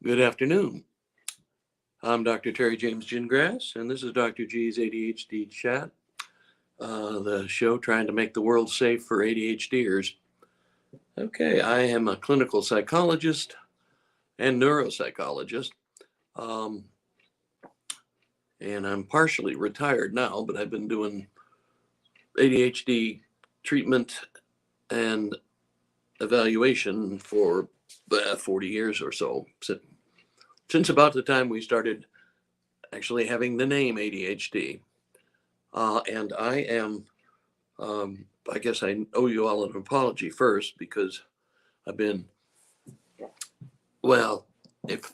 Good afternoon. I'm Dr. Terry James Gingrass, and this is Dr. G's ADHD Chat, the show trying to make the world safe for ADHDers. Okay, I am a clinical psychologist and neuropsychologist, um, and I'm partially retired now, but I've been doing ADHD treatment and evaluation for 40 years or so, since about the time we started actually having the name ADHD. And I am, I guess I owe you all an apology first because I've been, well, if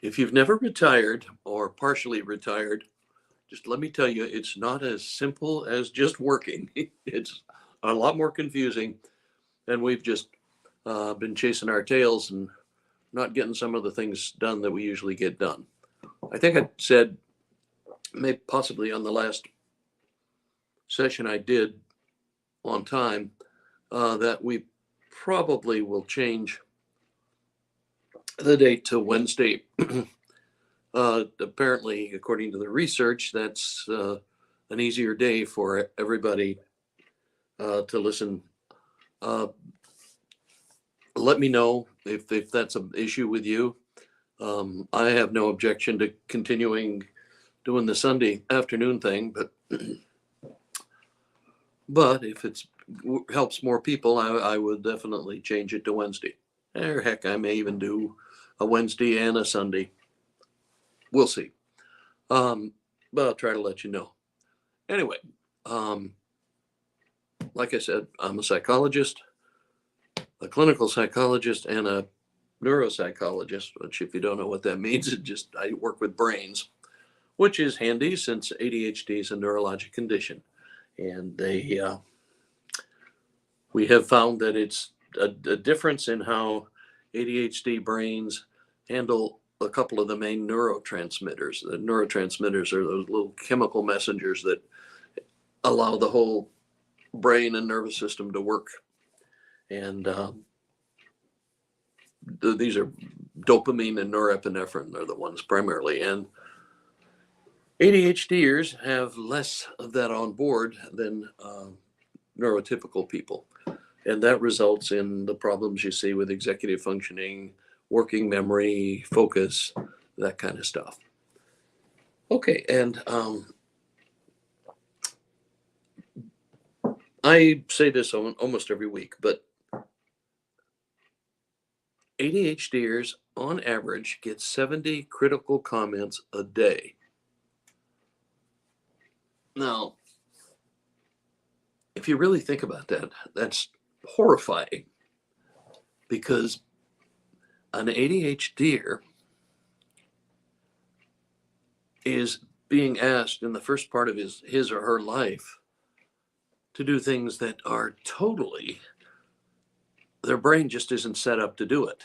if you've never retired or partially retired, just let me tell you, it's not as simple as just working. It's a lot more confusing, and we've just been chasing our tails and not getting some of the things done that we usually get done. I think I said, maybe possibly on the last session I did on time, that we probably will change the date to Wednesday. Apparently, according to the research, that's an easier day for everybody to listen. Let me know if that's an issue with you. I have no objection to continuing doing the Sunday afternoon thing, but if it helps more people, I would definitely change it to Wednesday. Or heck, I may even do a Wednesday and a Sunday. We'll see. But I'll try to let you know. Anyway, like I said, I'm a psychologist, a clinical psychologist, and a neuropsychologist, which if you don't know what that means, I work with brains, which is handy since ADHD is a neurologic condition. And we have found that it's a difference in how ADHD brains handle a couple of the main neurotransmitters. The neurotransmitters are those little chemical messengers that allow the whole brain and nervous system to work. And these are dopamine and norepinephrine are the ones primarily. And ADHDers have less of that on board than neurotypical people. And that results in the problems you see with executive functioning, working memory, focus, that kind of stuff. Okay, and I say this almost every week, but ADHDers on average get 70 critical comments a day. Now, if you really think about that, that's horrifying, because an ADHDer is being asked in the first part of his or her life to do things that are totally, their brain just isn't set up to do it.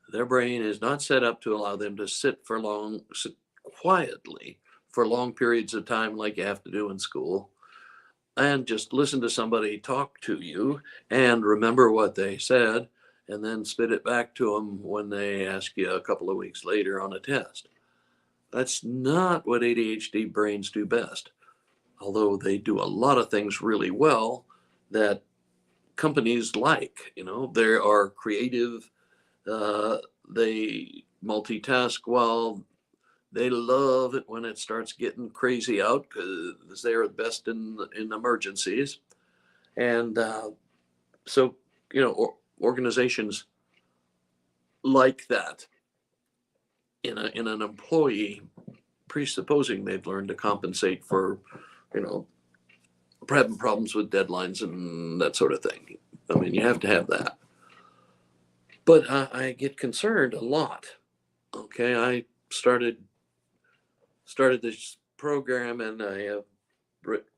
Their brain is not set up to allow them to sit quietly for long periods of time like you have to do in school, and just listen to somebody talk to you and remember what they said and then spit it back to them when they ask you a couple of weeks later on a test. That's not what ADHD brains do best, although they do a lot of things really well that companies like. They are creative, they multitask well. They love it when it starts getting crazy out because they're the best in emergencies. And so, organizations like that in an employee, presupposing they've learned to compensate for, having problems with deadlines and that sort of thing. I mean, you have to have that. But I get concerned a lot. Okay, I started this program, and I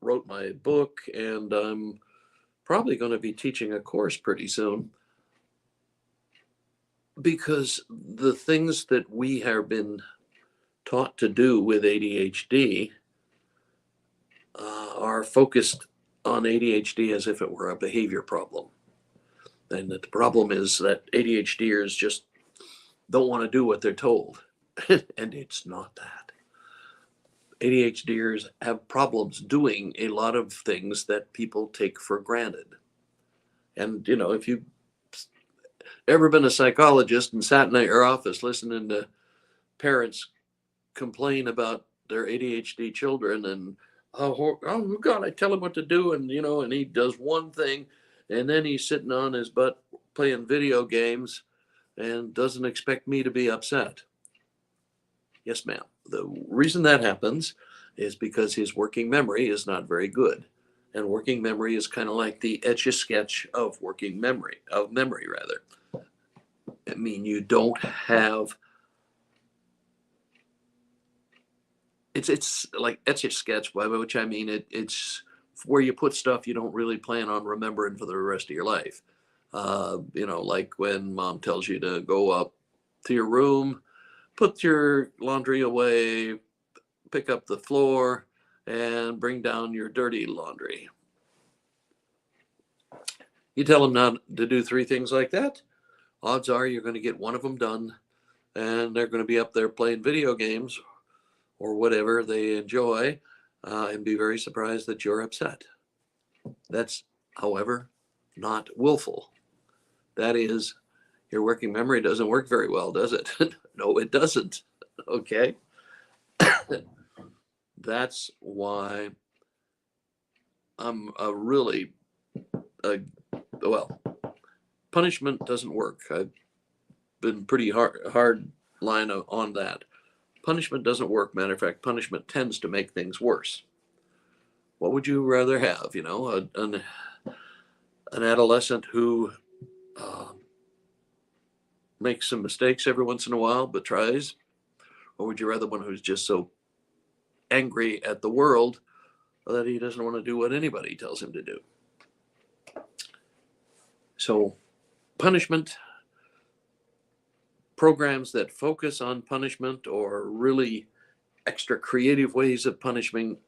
wrote my book, and I'm probably going to be teaching a course pretty soon, because the things that we have been taught to do with ADHD are focused on ADHD as if it were a behavior problem. And that the problem is that ADHDers just don't want to do what they're told. And it's not that. ADHDers have problems doing a lot of things that people take for granted. And, if you've ever been a psychologist and sat in your office listening to parents complain about their ADHD children and, oh God, I tell him what to do. And, and he does one thing and then he's sitting on his butt playing video games and doesn't expect me to be upset. Yes, ma'am. The reason that happens is because his working memory is not very good. And working memory is kind of like the etch-a-sketch of memory rather. I mean, you don't have, it's like etch-a-sketch, by which I mean it's where you put stuff you don't really plan on remembering for the rest of your life. Like when mom tells you to go up to your room, put your laundry away, pick up the floor, and bring down your dirty laundry. You tell them not to do 3 things like that, odds are you're going to get one of them done, and they're going to be up there playing video games or whatever they enjoy, and be very surprised that you're upset. That's, however, not willful. That is, your working memory doesn't work very well, does it? No, it doesn't. Okay. That's why I'm punishment doesn't work. I've been pretty hard line on that. Punishment doesn't work. Matter of fact, punishment tends to make things worse. What would you rather have? An adolescent who makes some mistakes every once in a while, but tries? Or would you rather one who's just so angry at the world that he doesn't want to do what anybody tells him to do? So punishment, programs that focus on punishment or really extra creative ways of punishing.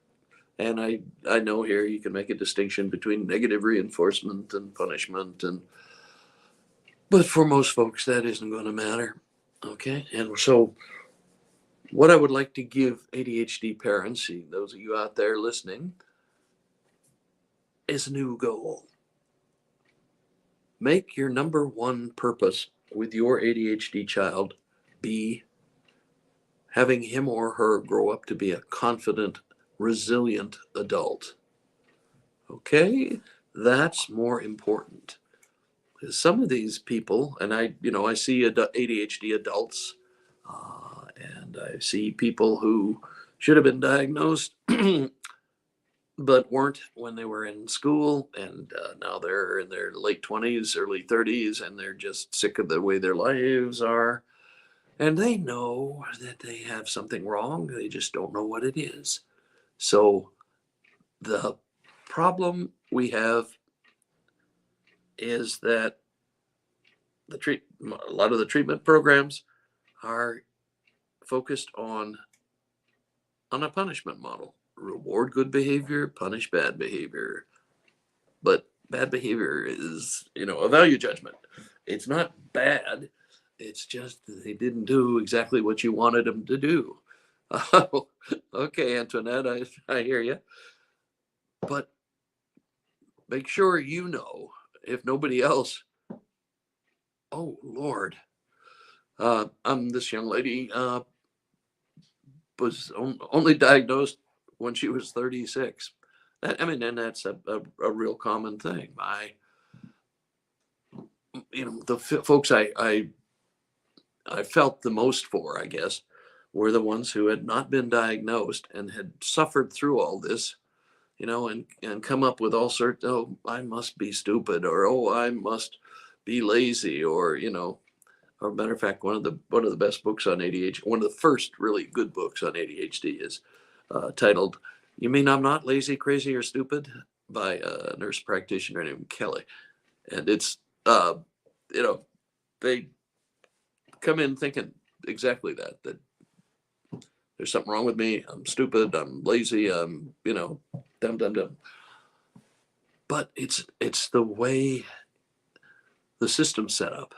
And I know here you can make a distinction between negative reinforcement and punishment, but for most folks that isn't going to matter. Okay. And so what I would like to give ADHD parents, those of you out there listening, is a new goal. Make your number one purpose with your ADHD child be having him or her grow up to be a confident, resilient adult. Okay, that's more important. Some of these people, and I see ADHD adults, and I see people who should have been diagnosed but weren't when they were in school, and now they're in their late 20s, early 30s, and they're just sick of the way their lives are. And they know that they have something wrong. They just don't know what it is. So the problem we have is that a lot of the treatment programs are focused on a punishment model. Reward good behavior, punish bad behavior. But bad behavior is, a value judgment. It's not bad. It's just they didn't do exactly what you wanted them to do. Oh, okay, Antoinette, I hear you. But make sure if nobody else, oh, Lord, this young lady was only diagnosed when she was 36. And that's a real common thing. The folks I felt the most for, I guess, were the ones who had not been diagnosed and had suffered through all this, and come up with all sorts, oh, I must be stupid, or, oh, I must be lazy, or, or matter of fact, one of the best books on ADHD, one of the first really good books on ADHD is titled, "You Mean I'm Not Lazy, Crazy, or Stupid?" by a nurse practitioner named Kelly. And it's, they come in thinking exactly that there's something wrong with me. I'm stupid. I'm lazy. I'm, dumb. But it's the way the system's set up.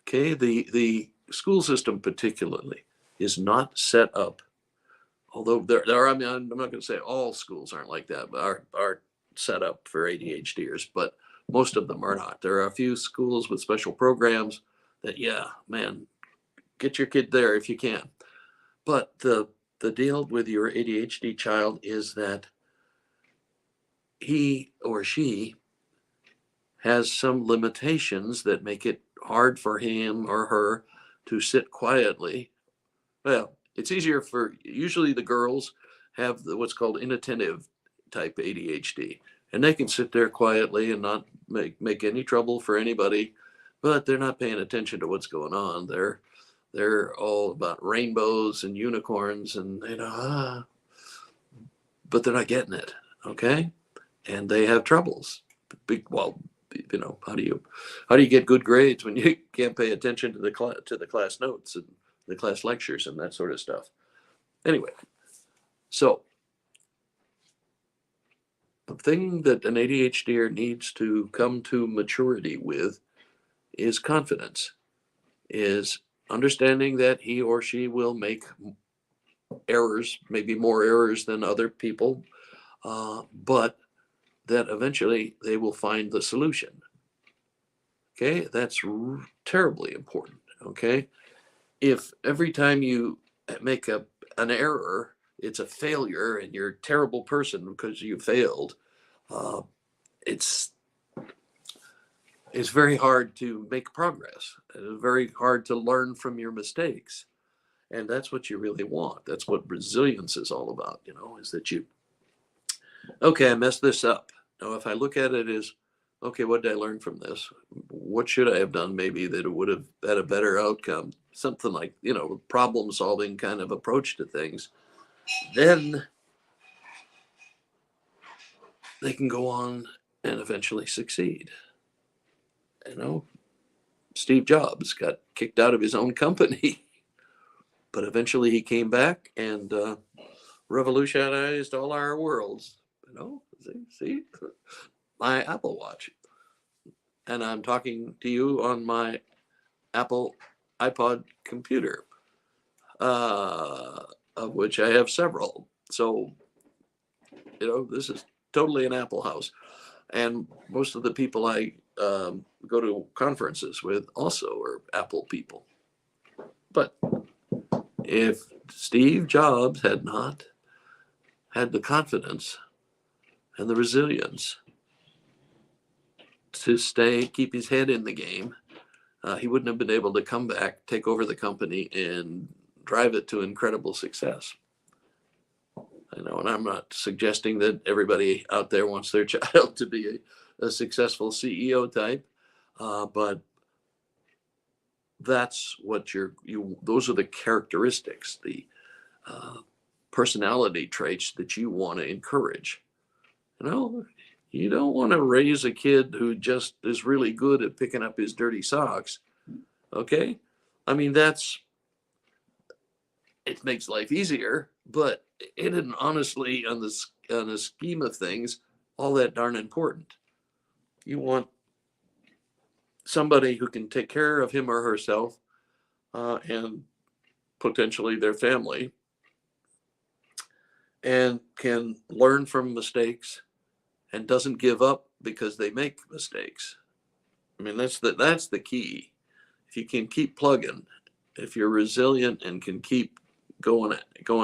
Okay, the school system particularly is not set up. Although there are, I mean, I'm not going to say all schools aren't like that, but are set up for ADHDers, but most of them are not. There are a few schools with special programs that, yeah, man, get your kid there if you can. But the deal with your ADHD child is that he or she has some limitations that make it hard for him or her to sit quietly. Well, it's easier for usually the girls have what's called inattentive type ADHD, and they can sit there quietly and not make any trouble for anybody, but they're not paying attention to what's going on. They're all about rainbows and unicorns and but they're not getting it. Okay, and they have troubles. Well, how do you get good grades when you can't pay attention to the class notes and the class lectures and that sort of stuff? Anyway, so the thing that an ADHDer needs to come to maturity with is confidence, is understanding that he or she will make errors, maybe more errors than other people, but that eventually they will find the solution. Okay, that's terribly important. Okay, if every time you make an error, it's a failure and you're a terrible person because you failed, uh, it's very hard to make progress. It's very hard to learn from your mistakes. And that's what you really want. That's what resilience is all about, is that okay, I messed this up. Now, if I look at it as, okay, what did I learn from this? What should I have done maybe that it would have had a better outcome? Something like, problem solving kind of approach to things. Then they can go on and eventually succeed. Steve Jobs got kicked out of his own company, but eventually he came back and revolutionized all our worlds. See, my Apple Watch. And I'm talking to you on my Apple iPod computer, of which I have several. So, this is totally an Apple house. And most of the people I go to conferences with also are Apple people. But if Steve Jobs had not had the confidence and the resilience to keep his head in the game, he wouldn't have been able to come back, take over the company, and drive it to incredible success. And I'm not suggesting that everybody out there wants their child to be a successful CEO type, but that's what those are the characteristics, the personality traits that you want to encourage. You don't want to raise a kid who just is really good at picking up his dirty socks. Okay? I mean, it makes life easier, but it isn't honestly on the scheme of things all that darn important. You want somebody who can take care of him or herself and potentially their family, and can learn from mistakes and doesn't give up because they make mistakes. I mean, that's the key. If you can keep plugging, if you're resilient and can keep going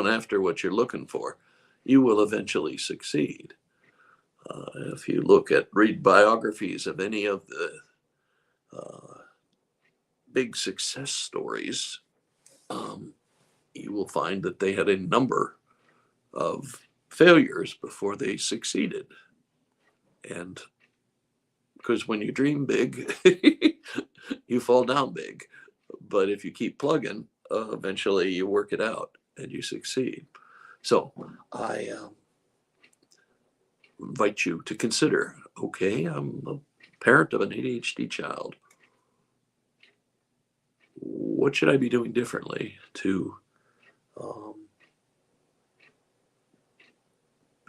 after what you're looking for, you will eventually succeed. If you read biographies of any of the big success stories, you will find that they had a number of failures before they succeeded. And because when you dream big, you fall down big. But if you keep plugging, eventually you work it out and you succeed. So I invite you to consider, okay, I'm a parent of an ADHD child. What should I be doing differently to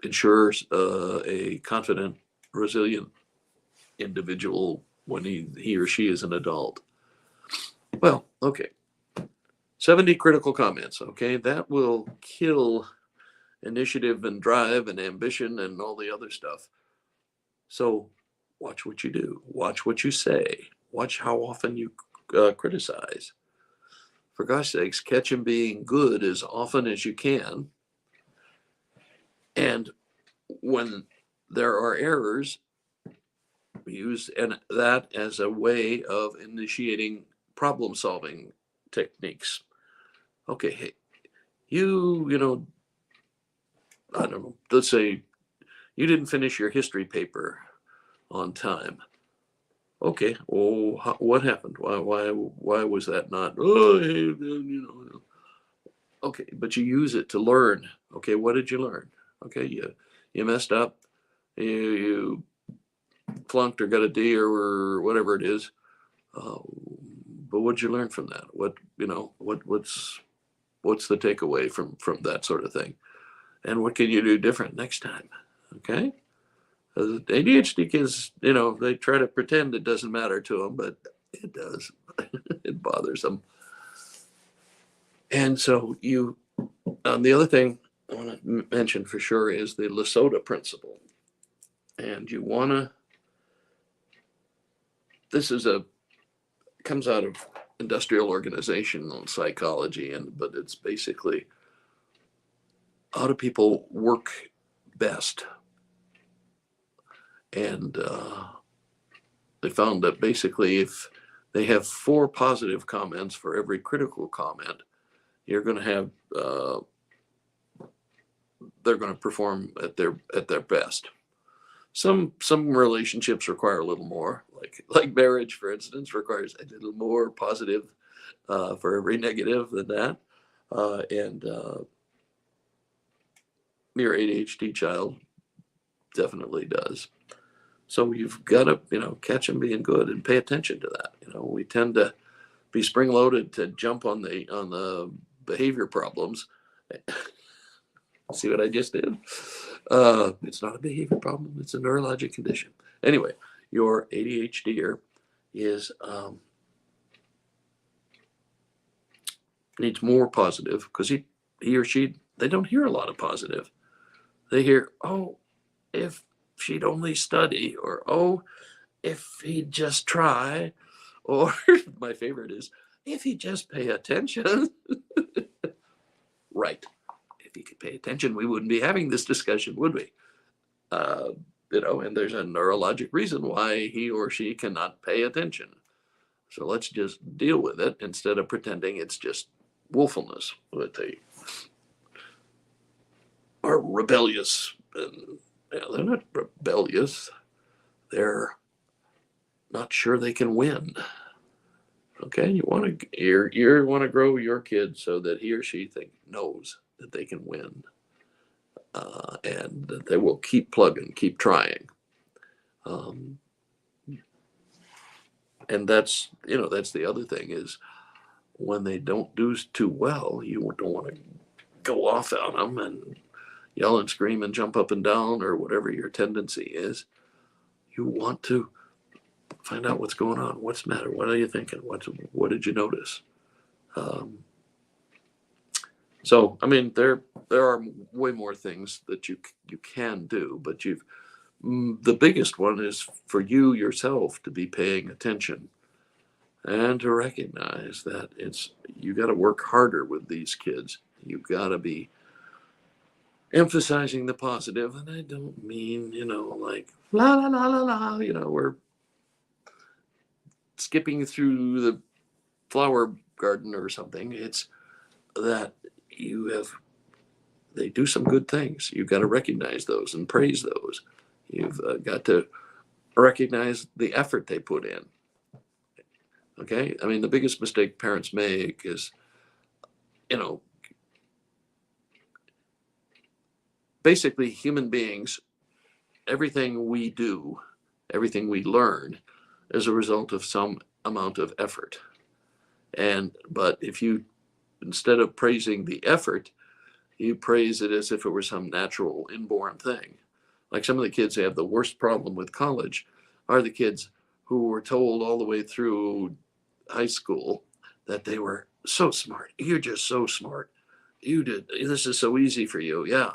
ensure a confident, resilient individual when he or she is an adult? Well, okay. 70 critical comments. Okay. That will kill initiative and drive and ambition and all the other stuff. So watch what you do, watch what you say, watch how often you criticize. For gosh sakes, catch him being good as often as you can. And when there are errors, use that as a way of initiating problem solving techniques. Okay, hey, I don't know, let's say you didn't finish your history paper on time. Okay, oh, what happened? Why was that not? Oh, hey, Okay, but you use it to learn. Okay, what did you learn? Okay, you messed up. You flunked or got a D or whatever it is. Uh, but what'd you learn from that? What's the takeaway from that sort of thing? And what can you do different next time? Okay. ADHD kids, they try to pretend it doesn't matter to them, but it does. It bothers them. And so the other thing I want to mention for sure is the Lesota principle. And this comes out of industrial organizational psychology, but it's basically how do people work best? And they found that basically if they have 4 positive comments for every critical comment, you're going to have they're going to perform at their best. Some relationships require a little more, like marriage, for instance, requires a little more positive for every negative than that. And your ADHD child definitely does. So you've got to, catch them being good and pay attention to that. We tend to be spring loaded to jump on the behavior problems. See what I just did? It's not a behavior problem. It's a neurologic condition. Anyway, your ADHDer is needs more positive because he or she, they don't hear a lot of positive. They hear, oh, if she'd only study, or oh, if he'd just try, or my favorite is, if he'd just pay attention. Right. If he could pay attention, we wouldn't be having this discussion, would we? And there's a neurologic reason why he or she cannot pay attention. So let's just deal with it instead of pretending it's just willfulness. That they are rebellious. And they're not rebellious. They're not sure they can win. Okay, you want to grow your kid so that he or she knows that they can win, and that they will keep plugging, keep trying. And that's the other thing is when they don't do too well, you don't want to go off on them and yell and scream and jump up and down or whatever your tendency is. You want to find out what's going on. What's the matter? What are you thinking? What did you notice? So, I mean, there are way more things that you can do, but the biggest one is for you yourself to be paying attention and to recognize that you got to work harder with these kids. You've got to be emphasizing the positive, and I don't mean like la la la la la. We're skipping through the flower garden or something. It's that they do some good things. You've got to recognize those and praise those. You've got to recognize the effort they put in. Okay, I mean, the biggest mistake parents make is, basically human beings, everything we do, everything we learn is a result of some amount of effort. But if you, instead of praising the effort, you praise it as if it were some natural inborn thing. Like some of the kids who have the worst problem with college are the kids who were told all the way through high school that they were so smart. You're just so smart. You did this is so easy for you. Yeah.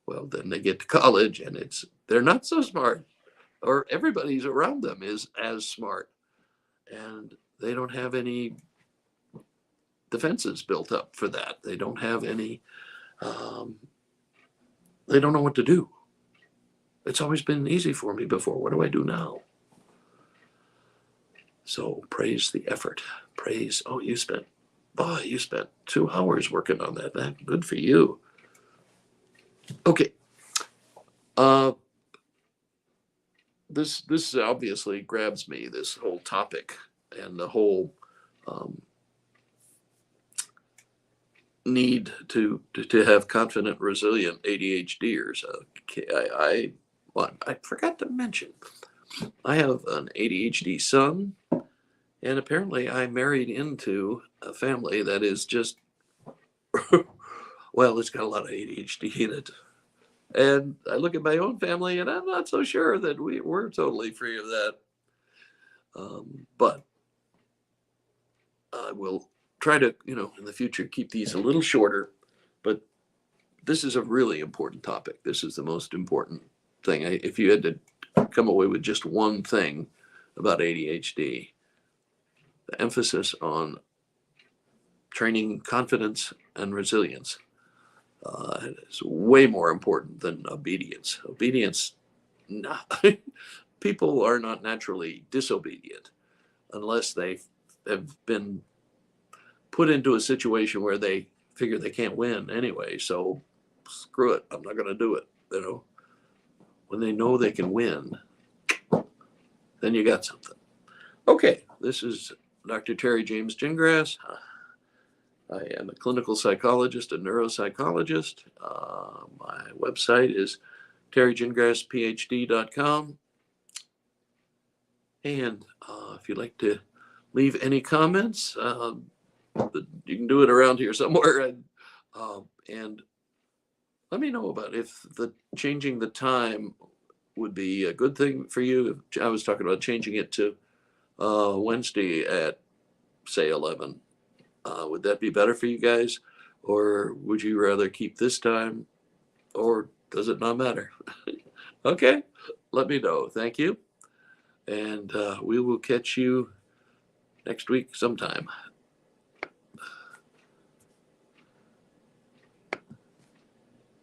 Well, then they get to college and they're not so smart, or everybody's around them is as smart, and they don't have any defenses built up for that. They don't have any. Um, they don't know what to do. It's always been easy for me before. What do I do now? So praise the effort. Praise. Oh, you spent 2 hours working on that. That good for you. Okay. Uh, this obviously grabs me. This whole topic and the whole need to have confident, resilient ADHDers. Okay, I forgot to mention I have an ADHD son, and apparently I married into a family that is just well, it's got a lot of ADHD in it. And I look at my own family, and I'm not so sure that we're totally free of that. But I will try to, in the future, keep these a little shorter. But this is a really important topic. This is the most important thing. If you had to come away with just one thing about ADHD, the emphasis on training confidence and resilience is way more important than obedience. Obedience, nah, people are not naturally disobedient unless they have been put into a situation where they figure they can't win anyway. So screw it, I'm not going to do it. When they know they can win, then you got something. Okay, this is Dr. Terry James Gingrass. I am a clinical psychologist and neuropsychologist. My website is terrygingrassphd.com. And if you'd like to leave any comments, you can do it around here somewhere. And let me know about if changing the time would be a good thing for you. I was talking about changing it to Wednesday at, say, 11. Would that be better for you guys? Or would you rather keep this time? Or does it not matter? Okay, let me know. Thank you. And we will catch you next week sometime.